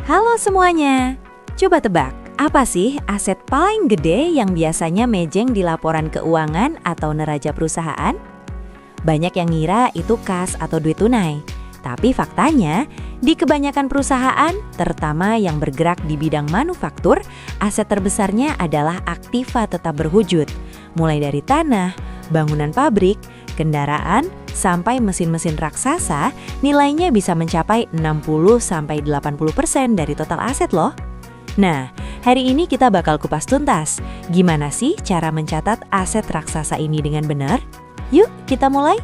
Halo semuanya. Coba tebak, apa sih aset paling gede yang biasanya mejeng di laporan keuangan atau neraca perusahaan? Banyak yang ngira itu kas atau duit tunai. Tapi faktanya, di kebanyakan perusahaan, terutama yang bergerak di bidang manufaktur, aset terbesarnya adalah aktiva tetap berwujud. Mulai dari tanah, bangunan pabrik, kendaraan, sampai mesin-mesin raksasa, nilainya bisa mencapai 60-80% dari total aset loh. Nah, hari ini kita bakal kupas tuntas. Gimana sih cara mencatat aset raksasa ini dengan benar? Yuk, kita mulai.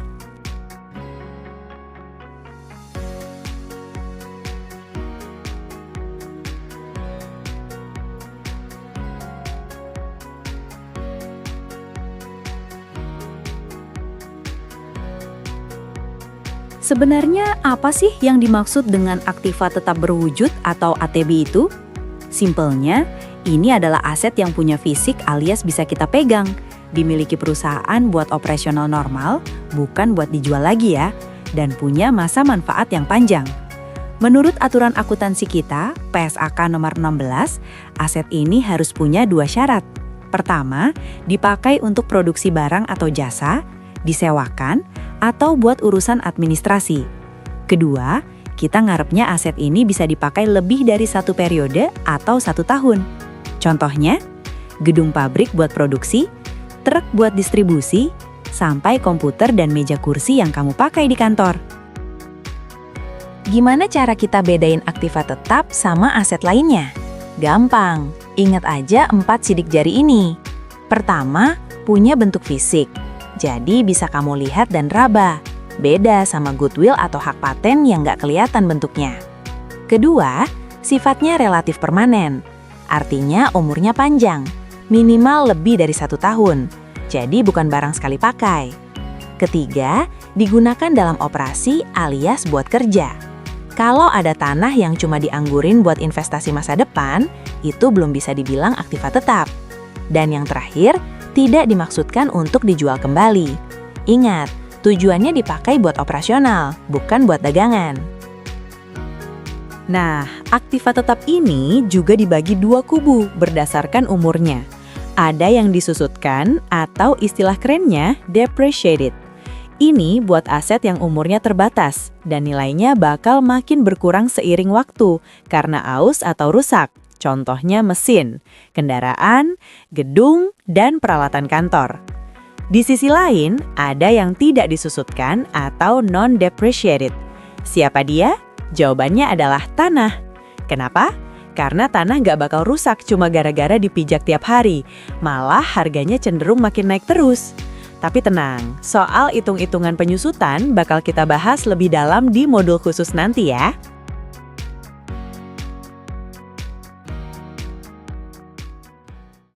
Sebenarnya apa sih yang dimaksud dengan aktiva tetap berwujud atau ATB itu? Simpelnya, ini adalah aset yang punya fisik alias bisa kita pegang, dimiliki perusahaan buat operasional normal, bukan buat dijual lagi ya, dan punya masa manfaat yang panjang. Menurut aturan akuntansi kita, PSAK nomor 16, aset ini harus punya dua syarat. Pertama, dipakai untuk produksi barang atau jasa, disewakan, atau buat urusan administrasi. Kedua, kita ngarepnya aset ini bisa dipakai lebih dari satu periode atau 1 tahun. Contohnya, gedung pabrik buat produksi, truk buat distribusi, sampai komputer dan meja kursi yang kamu pakai di kantor. Gimana cara kita bedain aktiva tetap sama aset lainnya? Gampang, ingat aja 4 sidik jari ini. Pertama, punya bentuk fisik. Jadi bisa kamu lihat dan raba. Beda sama goodwill atau hak paten yang nggak kelihatan bentuknya. Kedua, sifatnya relatif permanen. Artinya umurnya panjang, minimal lebih dari 1 tahun. Jadi bukan barang sekali pakai. Ketiga, digunakan dalam operasi alias buat kerja. Kalau ada tanah yang cuma dianggurin buat investasi masa depan, itu belum bisa dibilang aktiva tetap. Dan yang terakhir, tidak dimaksudkan untuk dijual kembali. Ingat, tujuannya dipakai buat operasional, bukan buat dagangan. Nah, aktiva tetap ini juga dibagi dua kubu berdasarkan umurnya. Ada yang disusutkan atau istilah kerennya depreciated. Ini buat aset yang umurnya terbatas dan nilainya bakal makin berkurang seiring waktu karena aus atau rusak. Contohnya mesin, kendaraan, gedung, dan peralatan kantor. Di sisi lain, ada yang tidak disusutkan atau non-depreciated. Siapa dia? Jawabannya adalah tanah. Kenapa? Karena tanah nggak bakal rusak cuma gara-gara dipijak tiap hari. Malah harganya cenderung makin naik terus. Tapi tenang, soal hitung-hitungan penyusutan bakal kita bahas lebih dalam di modul khusus nanti ya.